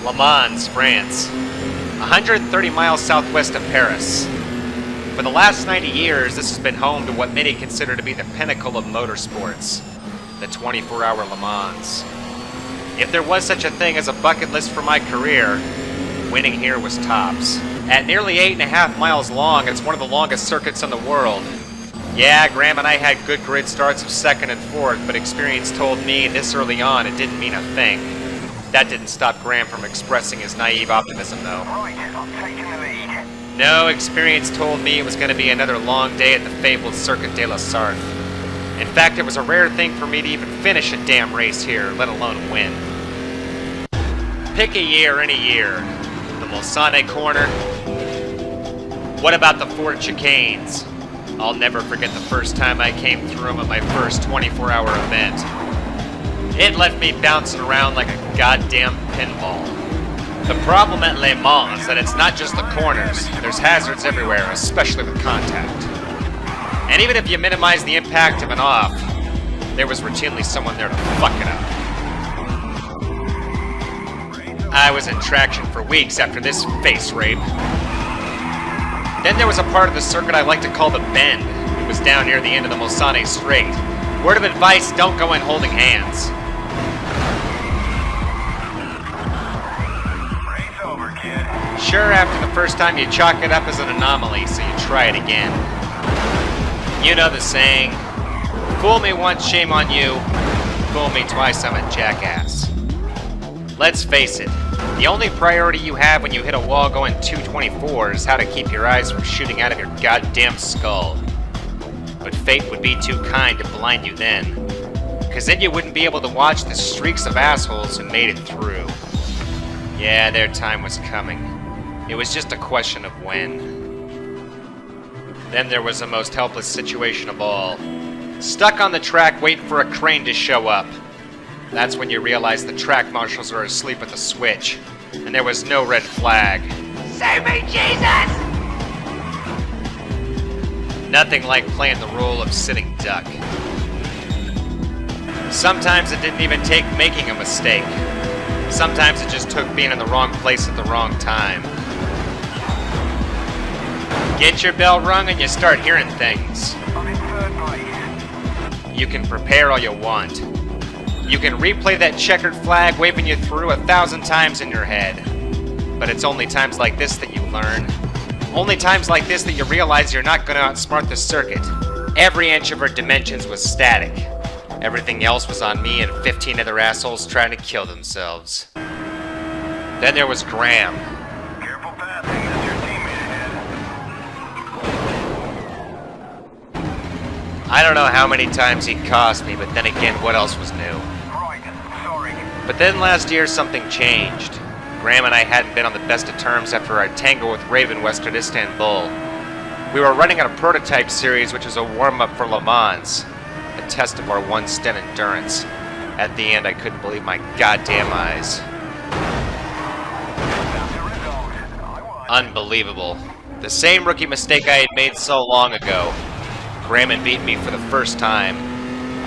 Le Mans, France. 130 miles southwest of Paris. For the last 90 years, this has been home to what many consider to be the pinnacle of motorsports, the 24-hour Le Mans. If there was such a thing as a bucket list for my career, winning here was tops. At nearly 8.5 miles long, it's one of the longest circuits in the world. Yeah, Graham and I had good grid starts of second and fourth, but experience told me this early on it didn't mean a thing. That didn't stop Graham from expressing his naive optimism, though. Right, I'm taking the lead. No, experience told me it was going to be another long day at the fabled Circuit de la Sarthe. In fact, it was a rare thing for me to even finish a damn race here, let alone win. Pick a year, any year. The Mulsanne corner. What about the Ford chicanes? I'll never forget the first time I came through them at my first 24-hour event. It left me bouncing around like a goddamn pinball. The problem at Le Mans is that it's not just the corners. There's hazards everywhere, especially with contact. And even if you minimize the impact of an off, there was routinely someone there to fuck it up. I was in traction for weeks after this face rape. Then there was a part of the circuit I like to call the Bend. It was down near the end of the Mulsanne Straight. Word of advice, don't go in holding hands. Sure, after the first time you chalk it up as an anomaly, so you try it again. You know the saying, fool me once, shame on you. Fool me twice, I'm a jackass. Let's face it, the only priority you have when you hit a wall going 224 is how to keep your eyes from shooting out of your goddamn skull. But fate would be too kind to blind you then, because then you wouldn't be able to watch the streaks of assholes who made it through. Yeah, their time was coming. It was just a question of when. Then there was the most helpless situation of all. Stuck on the track waiting for a crane to show up. That's when you realize the track marshals are asleep at the switch, and there was no red flag. Save me, Jesus! Nothing like playing the role of sitting duck. Sometimes it didn't even take making a mistake. Sometimes it just took being in the wrong place at the wrong time. Get your bell rung and you start hearing things. I'm in third place. You can prepare all you want. You can replay that checkered flag waving you through 1,000 times in your head. But it's only times like this that you learn. Only times like this that you realize you're not going to outsmart the circuit. Every inch of her dimensions was static. Everything else was on me and 15 other assholes trying to kill themselves. Then there was Graham. Careful passing, that's your teammate ahead. I don't know how many times he cost me, but then again, what else was new? Right, sorry. But then last year something changed. Graham and I hadn't been on the best of terms after our tango with Raven west at Istanbul. We were running on a prototype series which was a warm-up for Le Mans. A test of our one-stint endurance. At the end, I couldn't believe my goddamn eyes. Unbelievable. The same rookie mistake I had made so long ago. Graham had beaten me for the first time.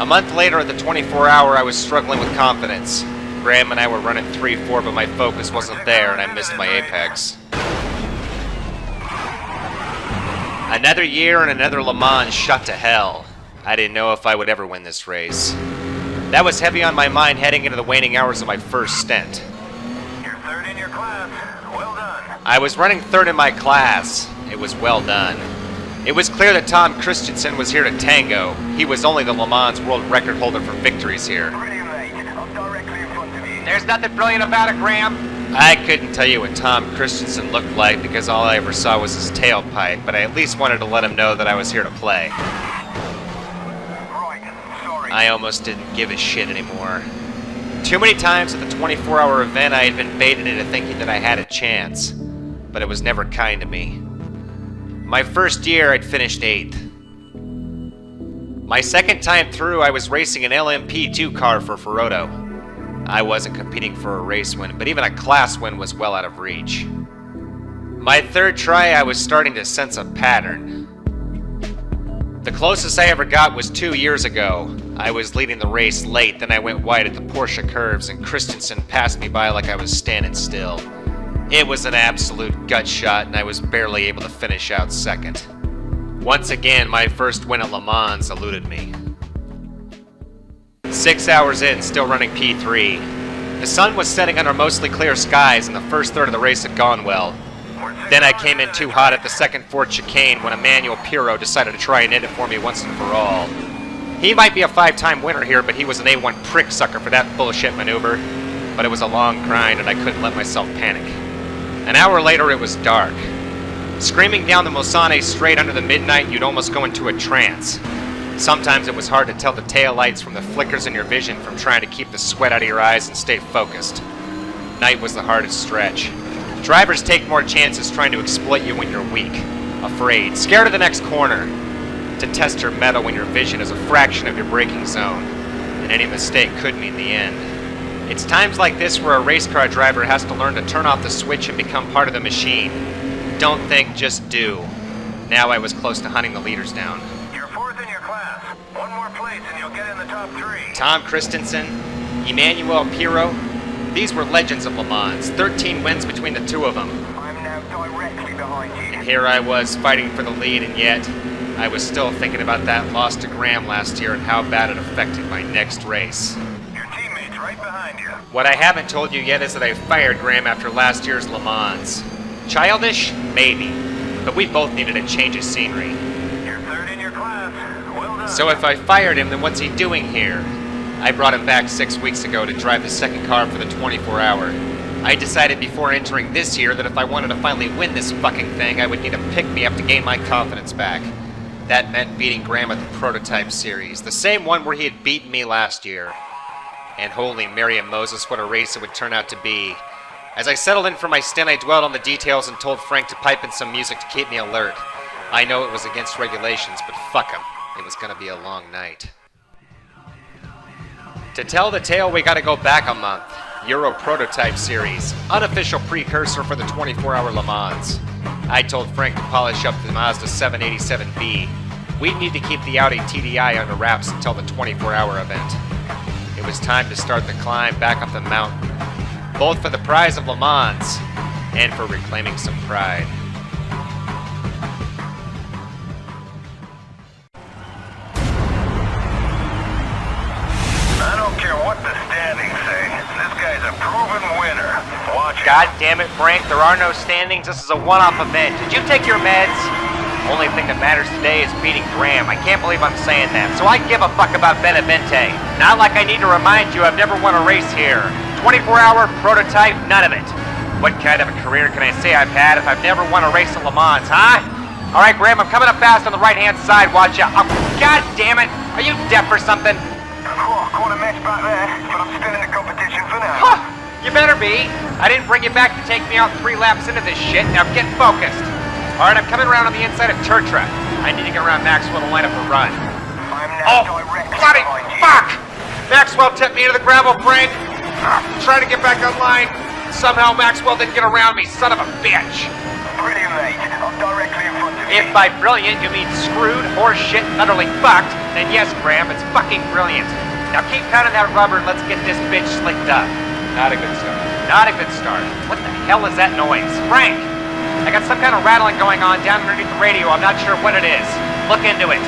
A month later at the 24-hour, I was struggling with confidence. Graham and I were running 3-4, but my focus wasn't there, and I missed my apex. Another year and another Le Mans shot to hell. I didn't know if I would ever win this race. That was heavy on my mind heading into the waning hours of my first stint. You're third in your class. Well done. I was running third in my class. It was well done. It was clear that Tom Christensen was here to tango. He was only the Le Mans world record holder for victories here. Ready, mate. I'm directly in front of you. There's nothing brilliant about it, Graham. I couldn't tell you what Tom Christensen looked like because all I ever saw was his tailpipe, but I at least wanted to let him know that I was here to play. Right, sorry. I almost didn't give a shit anymore. Too many times at the 24-hour event I had been baited into thinking that I had a chance, but it was never kind to me. My first year, I'd finished 8th. My second time through, I was racing an LMP2 car for Ferroto. I wasn't competing for a race win, but even a class win was well out of reach. My third try, I was starting to sense a pattern. The closest I ever got was 2 years ago. I was leading the race late, then I went wide at the Porsche curves, and Christensen passed me by like I was standing still. It was an absolute gut shot, and I was barely able to finish out second. Once again, my first win at Le Mans eluded me. 6 hours in, still running P3. The sun was setting under mostly clear skies, and the first third of the race had gone well. Then I came in too hot at the second Ford chicane when Emmanuel Pirro decided to try and end it for me once and for all. He might be a 5-time winner here, but he was an A1 prick sucker for that bullshit maneuver. But it was a long grind, and I couldn't let myself panic. An hour later, it was dark. Screaming down the Mulsanne straight under the midnight, you'd almost go into a trance. Sometimes it was hard to tell the taillights from the flickers in your vision from trying to keep the sweat out of your eyes and stay focused. Night was the hardest stretch. Drivers take more chances trying to exploit you when you're weak, afraid, scared of the next corner, to test your mettle when your vision is a fraction of your braking zone, and any mistake could mean the end. It's times like this where a race car driver has to learn to turn off the switch and become part of the machine. Don't think, just do. Now I was close to hunting the leaders down. You're fourth in your class. One more place and you'll get in the top 3. Tom Christensen, Emmanuel Pirro, these were legends of Le Mans, 13 wins between the two of them. I'm now directly behind you. And here I was fighting for the lead, and yet I was still thinking about that loss to Graham last year and how bad it affected my next race. Your teammate's right behind you. What I haven't told you yet is that I fired Graham after last year's Le Mans. Childish? Maybe. But we both needed a change of scenery. You're third in your class. Well done. So if I fired him, then what's he doing here? I brought him back 6 weeks ago to drive the second car for the 24-hour. I decided before entering this year that if I wanted to finally win this fucking thing, I would need a pick-me-up to gain my confidence back. That meant beating Graham at the Prototype Series, the same one where he had beaten me last year. And holy Mary and Moses, what a race it would turn out to be. As I settled in for my stint, I dwelled on the details and told Frank to pipe in some music to keep me alert. I know it was against regulations, but fuck him. It was gonna be a long night. To tell the tale, we gotta go back a month. Euro Prototype Series, unofficial precursor for the 24-hour Le Mans. I told Frank to polish up the Mazda 787B. We'd need to keep the Audi TDI under wraps until the 24-hour event. It was time to start the climb back up the mountain, both for the prize of Le Mans and for reclaiming some pride. I don't care what the standings say. This guy's a proven winner. Watch it. God damn it, Frank, there are no standings. This is a one-off event. Did you take your meds? Only thing that matters today is beating Graham. I can't believe I'm saying that. So I give a fuck about Benavente. Not like I need to remind you I've never won a race here. 24-hour prototype, none of it. What kind of a career can I say I've had if I've never won a race in Le Mans, huh? All right, Graham, I'm coming up fast on the right-hand side. Watch out. Oh, God damn it. Are you deaf or something? Caught a mess back there, but I'm still in the competition for now. Huh, you better be. I didn't bring you back to take me out 3 laps into this shit. Now get focused. All right, I'm coming around on the inside of Turtra. I need to get around Maxwell to line up a run. I'm now directly bloody behind you. fuck! Maxwell tipped me into the gravel, Frank. Trying to get back online. Somehow Maxwell didn't get around me, son of a bitch. Brilliant, mate. I'm directly in front of you. If by brilliant you mean screwed, horse shit, and utterly fucked, then yes, Graham, it's fucking brilliant. Now keep pounding that rubber and let's get this bitch slicked up. Not a good start. Not a good start. What the hell is that noise? Frank! I got some kind of rattling going on down underneath the radio. I'm not sure what it is. Look into it.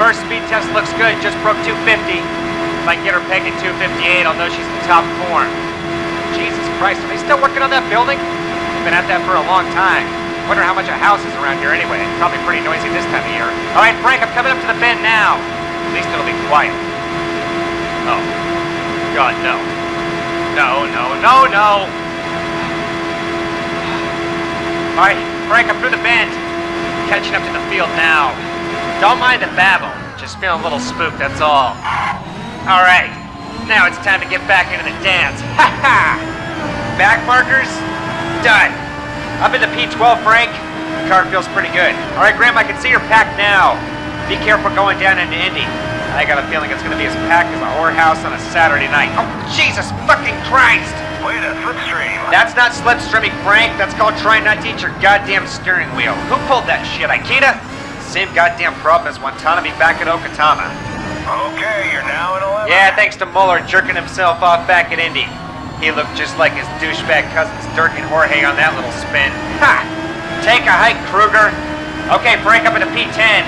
First speed test looks good. Just broke 250. If I can get her pegged at 258, I'll know she's in top form. Jesus Christ, are they still working on that building? They've been at that for a long time. Wonder how much a house is around here anyway. Probably pretty noisy this time of year. All right, Frank, I'm coming up to the bend now. At least it'll be quiet. Oh. God, no. No, no, no, no! Alright, Frank, I'm through the bend. Catching up to the field now. Don't mind the babble. Just feeling a little spooked, that's all. Alright, now it's time to get back into the dance. Ha ha! Back markers? Done. Up into P12, Frank. The car feels pretty good. Alright, Graham, I can see your pack now. Be careful going down into Indy. I got a feeling it's gonna be as packed as a whorehouse on a Saturday night. Oh, Jesus fucking Christ! Way to slipstream. That's not slipstreaming, Frank. That's called trying not to eat your goddamn steering wheel. Who pulled that shit, Aikita? Same goddamn problem as Watanabe back at Okatama. Okay, you're now in 11. Yeah, thanks to Muller jerking himself off back at Indy. He looked just like his douchebag cousins Dirk and Jorge on that little spin. Ha! Take a hike, Kruger. Okay, break up into P10.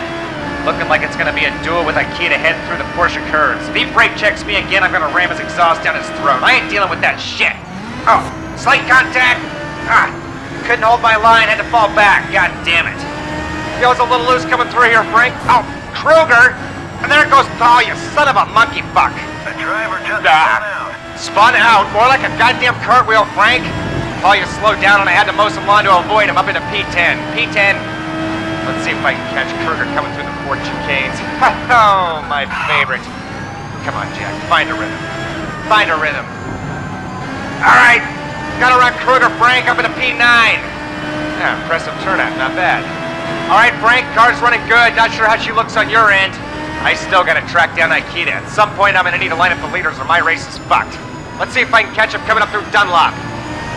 Looking like it's gonna be a duel with Akita heading through the Porsche curves. If he brake checks me again, I'm gonna ram his exhaust down his throat. I ain't dealing with that shit. Oh, slight contact. Ah, couldn't hold my line, had to fall back. God damn it. Feels a little loose coming through here, Frank. Oh, Kruger! And there goes Paul, you son of a monkey fuck. The driver just spun out. Spun out? More like a goddamn cartwheel, Frank. Paul, you slowed down and I had to mow some lawn to avoid him up into P10. P10. Let's see if I can catch Kruger coming through the Ford chicanes. Oh, my favorite. Come on, Jack. Find a rhythm. Find a rhythm. All right. Gotta run Kruger, Frank, up into P9. Yeah, impressive turnout. Not bad. All right, Frank. Car's running good. Not sure how she looks on your end. I still gotta track down Ikeda. At some point, I'm gonna need to line up the leaders or my race is fucked. Let's see if I can catch him coming up through Dunlop.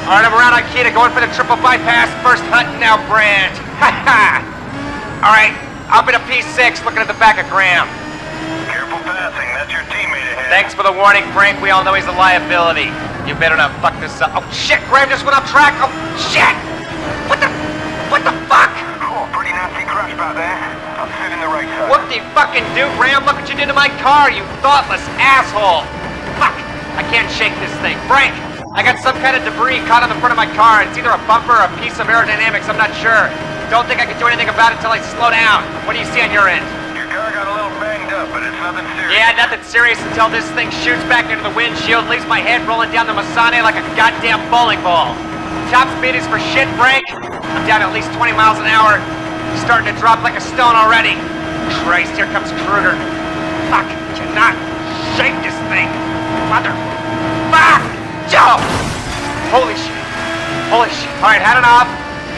All right, I'm around Ikeda, going for the triple bypass. First hunt now, Brand. Ha ha! All right, up into P6, looking at the back of Graham. Careful passing, that's your teammate ahead. Thanks for the warning, Frank. We all know he's a liability. You better not fuck this up. Oh, shit, Graham just went off track. Oh, shit! What the fuck? Oh, pretty nasty crash back there. I'm sitting the right side. Whoop-de-fucking-do, Graham. Look what you did to my car, you thoughtless asshole. Fuck, I can't shake this thing. Frank, I got some kind of debris caught on the front of my car. It's either a bumper or a piece of aerodynamics, I'm not sure. Don't think I can do anything about it until I slow down. What do you see on your end? Your car got a little banged up, but it's nothing serious. Yeah, nothing serious until this thing shoots back into the windshield, leaves my head rolling down the Masane like a goddamn bowling ball. Top speed is for shit, Frank. I'm down at least 20 miles an hour. Starting to drop like a stone already. Christ, here comes Kruger. Fuck, cannot shake this thing. Mother. Fuck! Joe! Holy shit. Holy shit. Alright, had enough.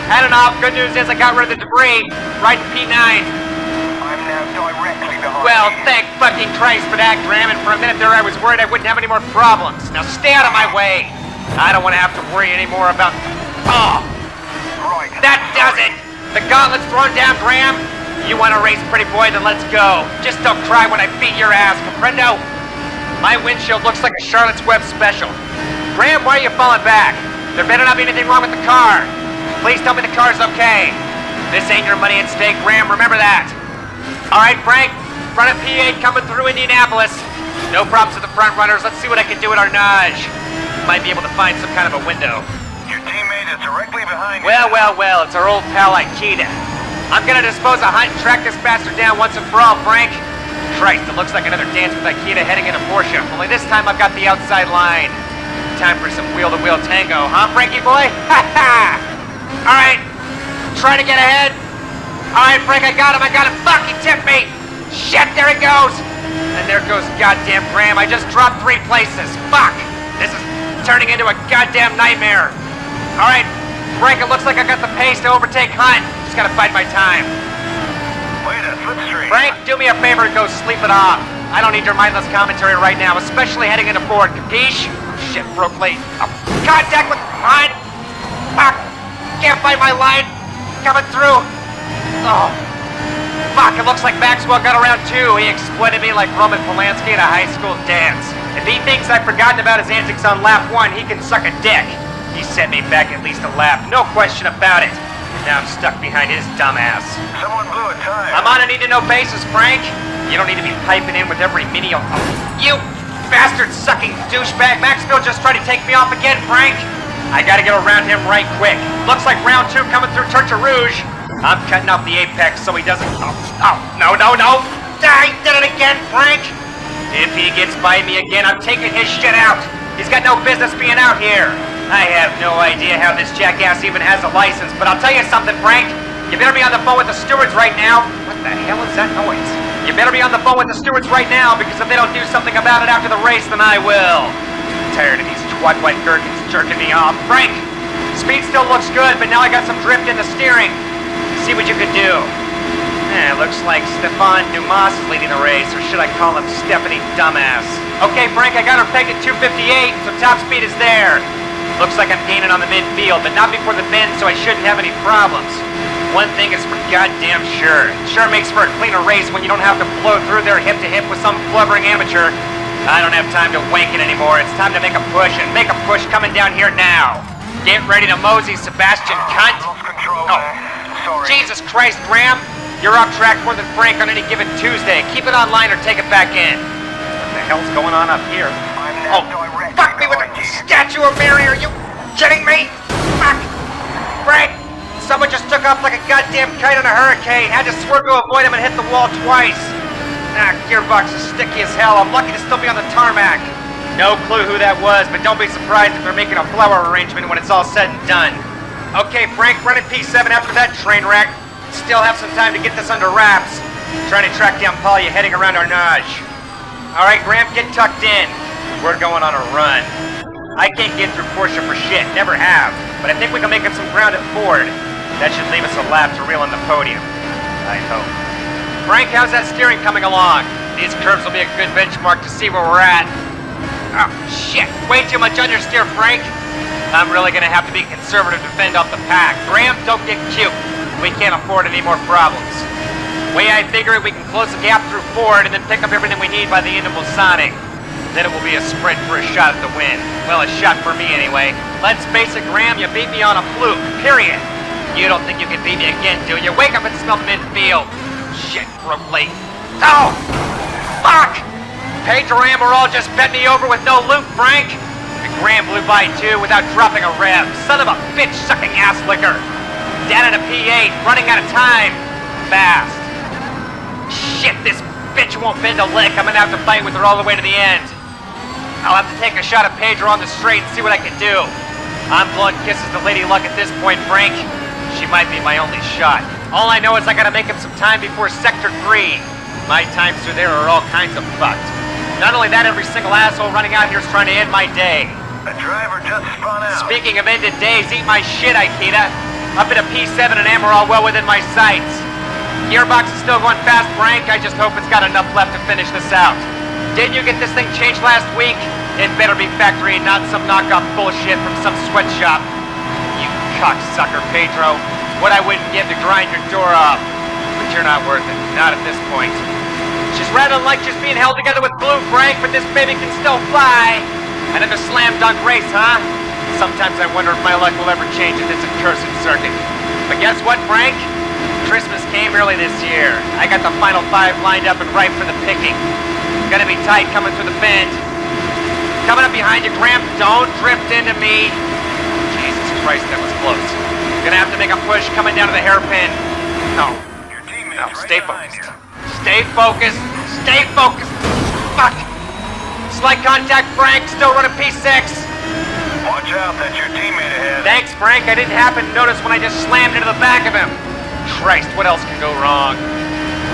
Had enough. Good news is I got rid of the debris. Right in P9. I'm now directly behind Well, you. thank fucking Christ for that, Graham. And for a minute there I was worried I wouldn't have any more problems. Now stay out of my way. I don't want to have to worry anymore about... Oh! Right. That does it! The gauntlet's thrown down, Graham. You want to race, pretty boy, then let's go. Just don't cry when I beat your ass, comprendo? My windshield looks like a Charlotte's Web special. Graham, why are you falling back? There better not be anything wrong with the car. Please tell me the car's okay. This ain't your money at stake, Graham, remember that. All right, Frank, front of P8 coming through Indianapolis. No problems with the front runners. Let's see what I can do at Arnage. Might be able to find some kind of a window. Your teammate is directly behind you. Well, it's our old pal Ikeda. I'm gonna dispose of Hunt and track this bastard down once and for all, Frank. Christ, it looks like another dance with Ikeda heading into Porsche. Only this time I've got the outside line. Time for some wheel-to-wheel tango, huh, Frankie boy? Ha ha! Alright, try to get ahead. Alright, Frank, I got him. Fuck, he tipped me. Shit, there he goes. And there goes goddamn Graham. I just dropped 3 places. Fuck, this is turning into a goddamn nightmare. Alright, Frank, it looks like I got the pace to overtake Hunt. Just gotta bide my time. Wait a slipstream. Frank, do me a favor and go sleep it off. I don't need your mindless commentary right now, especially heading into Ford, capiche? Shit, broke late. Oh, contact with Hunt! Fuck! Can't find my line! Coming through! Oh. Fuck, it looks like Maxwell got around too. He exploited me like Roman Polanski at a high school dance. If he thinks I've forgotten about his antics on lap 1, he can suck a dick. He set me back at least a lap, no question about it. Now I'm stuck behind his dumbass. Someone blew a tire. I'm on a need-to-know basis, Frank. You don't need to be piping in with every menial... Oh, you bastard-sucking douchebag. Maxfield just tried to take me off again, Frank. I gotta get around him right quick. Looks like round 2 coming through Torture Rouge. I'm cutting off the apex so he doesn't... Oh, no. I did it again, Frank. If he gets by me again, I'm taking his shit out. He's got no business being out here. I have no idea how this jackass even has a license, but I'll tell you something, Frank. You better be on the phone with the stewards right now. What the hell is that noise? You better be on the phone with the stewards right now, because if they don't do something about it after the race, then I will. I'm tired of these twat-white gherkins jerking me off. Frank, speed still looks good, but now I got some drift in the steering. See what you can do. Looks like Stefan Dumas is leading the race, or should I call him Stephanie Dumbass? Okay, Frank, I got her pegged at 258, so top speed is there. Looks like I'm gaining on the midfield, but not before the bend, so I shouldn't have any problems. One thing is for goddamn sure. It sure makes for a cleaner race when you don't have to blow through there hip to hip with some blubbering amateur. I don't have time to wank it anymore. It's time to make a push, and make a push coming down here now. Get ready to mosey, Sebastian, cunt. Lost control, Oh, man. Sorry. Jesus Christ, Graham. You're off track more than Frank on any given Tuesday. Keep it online or take it back in. What the hell's going on up here? I'm Oh, now directly fuck me with behind a you. statue of Mary. Are you kidding me? Fuck. Frank, someone just took off like a goddamn kite on a hurricane. Had to swerve to avoid him and hit the wall twice. Gearbox is sticky as hell. I'm lucky to still be on the tarmac. No clue who that was, but don't be surprised if they're making a flower arrangement when it's all said and done. Okay, Frank, running P7 after that train wreck. Still have some time to get this under wraps. Trying to track down Polly heading around Arnage. Alright, Graham, get tucked in. We're going on a run. I can't get through Porsche for shit, never have. But I think we can make up some ground at Ford. That should leave us a lap to reel on the podium. I hope. Frank, how's that steering coming along? These curves will be a good benchmark to see where we're at. Oh, shit. Way too much understeer, Frank. I'm really gonna have to be conservative to fend off the pack. Graham, don't get cute. We can't afford any more problems. Way I figure it, we can close the gap through Ford and then pick up everything we need by the end of Mulsanne. Then it will be a sprint for a shot at the win. Well, a shot for me anyway. Let's face it, Graham, you beat me on a fluke, period. You don't think you can beat me again, do you? Wake up and smell midfield. Shit, broke late. Oh! Fuck! Pedro Amaral just bent me over with no loop, Frank. And Graham blew by too without dropping a rev. Son of a bitch-sucking ass licker. Down at a P8, running out of time. Fast. Shit, this bitch won't bend a lick. I'm gonna have to fight with her all the way to the end. I'll have to take a shot at Pedro on the straight and see what I can do. I'm blowing kisses to Lady Luck at this point, Frank. She might be my only shot. All I know is I gotta make up some time before Sector 3. My times through there are all kinds of fucked. Not only that, every single asshole running out here is trying to end my day. The driver just spun out. Speaking of ended days, eat my shit, Aikita. Up at a P7 and Amaral well within my sights. Gearbox is still going fast, Frank. I just hope it's got enough left to finish this out. Didn't you get this thing changed last week? It better be factory and not some knockoff bullshit from some sweatshop. You cocksucker, Pedro. What I wouldn't give to grind your door off. But you're not worth it. Not at this point. She's rather like just being held together with glue, Frank, but this baby can still fly. Another slam dunk race, huh? Sometimes I wonder if my luck will ever change in this accursed circuit. But guess what, Frank? Christmas came early this year. I got the final 5 lined up and ripe for the picking. Gonna be tight coming through the bend. Coming up behind you, Graham. Don't drift into me. Jesus Christ, that was close. Gonna have to make a push coming down to the hairpin. No. Your teammate's No, right stay behind focused. you. Stay focused. Stay focused. Fuck. Slight contact, Frank. Still running P6. Watch out, that's your teammate ahead. Thanks, Frank. I didn't happen to notice when I just slammed into the back of him. Christ, what else can go wrong?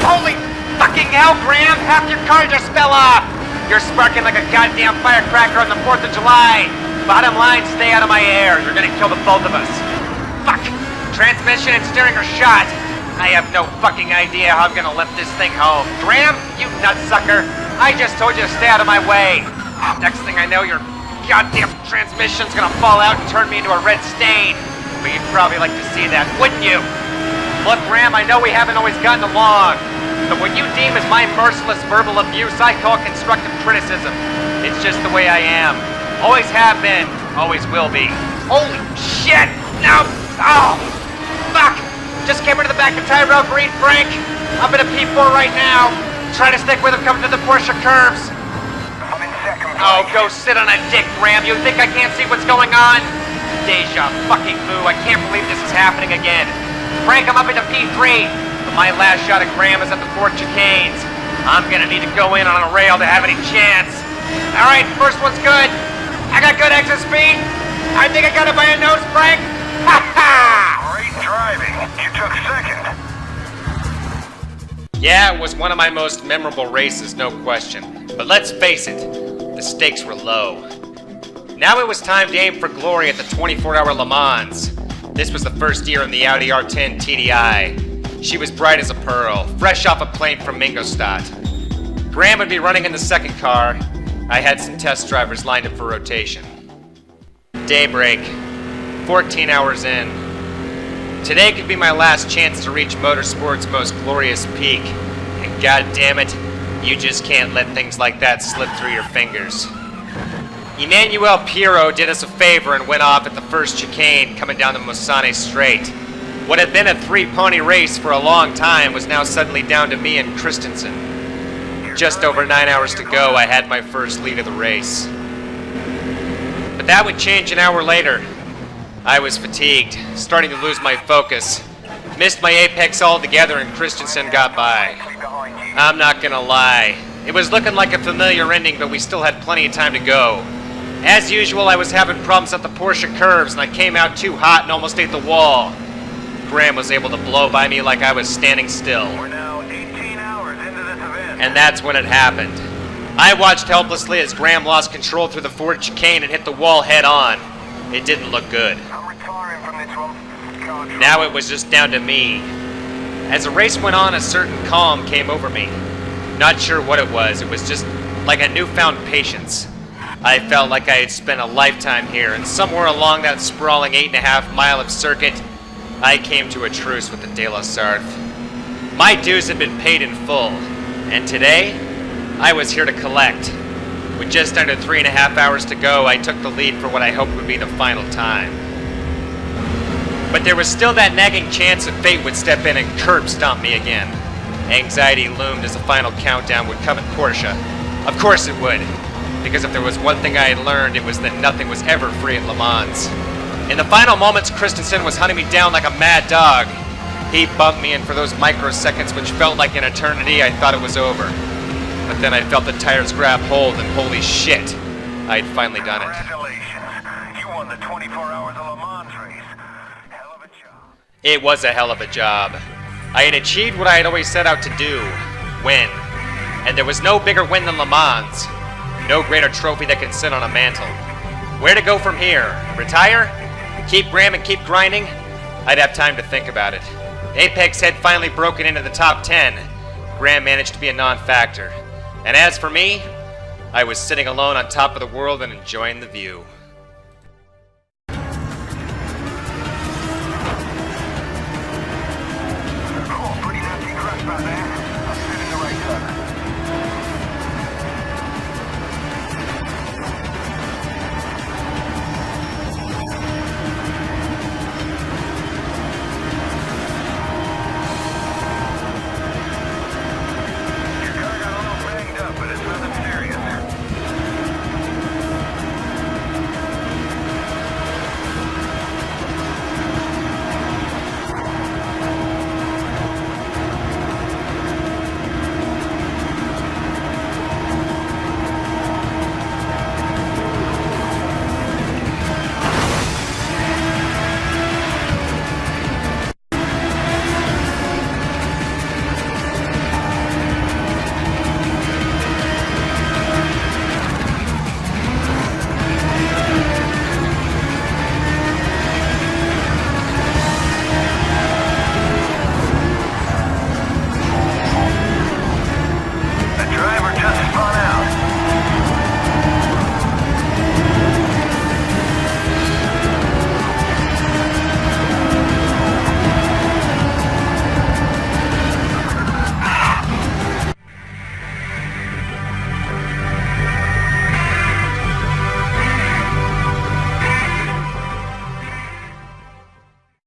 Holy fucking hell, Graham! Half your car just fell off! You're sparking like a goddamn firecracker on the 4th of July. Bottom line, stay out of my air. You're gonna kill the both of us. Fuck! Transmission and steering are shot. I have no fucking idea how I'm gonna lift this thing home. Graham, you nutsucker. I just told you to stay out of my way. Next thing I know, your goddamn transmission's gonna fall out and turn me into a red stain. But you'd probably like to see that, wouldn't you? Look, Graham, I know we haven't always gotten along, but what you deem as my merciless verbal abuse, I call constructive criticism. It's just the way I am. Always have been, always will be. Holy shit! No! Oh! Fuck! Just came into the back of Tyrell Green, Frank. I'm in a P4 right now. Try to stick with him coming to the Porsche curves. I'm in second place. Oh, go sit on a dick, Graham. You think I can't see what's going on? Deja fucking vu. I can't believe this is happening again. Frank, I'm up into P3, but my last shot at Graham is at the Ford chicanes. I'm gonna need to go in on a rail to have any chance. Alright, first one's good. I got good exit speed. I think I got it by a nose, Frank. Ha ha! Great driving. You took second. Yeah, it was one of my most memorable races, no question. But let's face it, the stakes were low. Now it was time to aim for glory at the 24-hour Le Mans. This was the first year in the Audi R10 TDI. She was bright as a pearl, fresh off a plane from Ingolstadt. Graham would be running in the second car. I had some test drivers lined up for rotation. Daybreak, 14 hours in. Today could be my last chance to reach motorsport's most glorious peak. And god damn it, you just can't let things like that slip through your fingers. Emmanuel Piero did us a favor and went off at the first chicane coming down the Mosane Strait. What had been a 3-pony race for a long time was now suddenly down to me and Christensen. Just over 9 hours to go, I had my first lead of the race. But that would change an hour later. I was fatigued, starting to lose my focus. Missed my apex altogether and Christensen got by. I'm not gonna lie. It was looking like a familiar ending, but we still had plenty of time to go. As usual, I was having problems at the Porsche curves and I came out too hot and almost ate the wall. Graham was able to blow by me like I was standing still. We're now 18 hours into this event. And that's when it happened. I watched helplessly as Graham lost control through the fourth chicane and hit the wall head on. It didn't look good. I'm retiring from this one. Now it was just down to me. As the race went on, a certain calm came over me. Not sure what it was just like a newfound patience. I felt like I had spent a lifetime here, and somewhere along that sprawling 8.5 mile of circuit, I came to a truce with the De La Sarthe. My dues had been paid in full, and today, I was here to collect. With just under 3.5 hours to go, I took the lead for what I hoped would be the final time. But there was still that nagging chance that fate would step in and curb stomp me again. Anxiety loomed as the final countdown would come at Porsche. Of course it would, because if there was one thing I had learned, it was that nothing was ever free at Le Mans. In the final moments, Christensen was hunting me down like a mad dog. He bumped me, and for those microseconds which felt like an eternity, I thought it was over. But then I felt the tires grab hold, and holy shit, I'd finally done it. Congratulations. You won the 24 hours of Le Mans race. Hell of a job. It was a hell of a job. I had achieved what I had always set out to do, win. And there was no bigger win than Le Mans. No greater trophy that could sit on a mantle. Where to go from here? Retire? Keep Graham and keep grinding? I'd have time to think about it. Apex had finally broken into the top 10. Graham managed to be a non-factor. And as for me, I was sitting alone on top of the world and enjoying the view.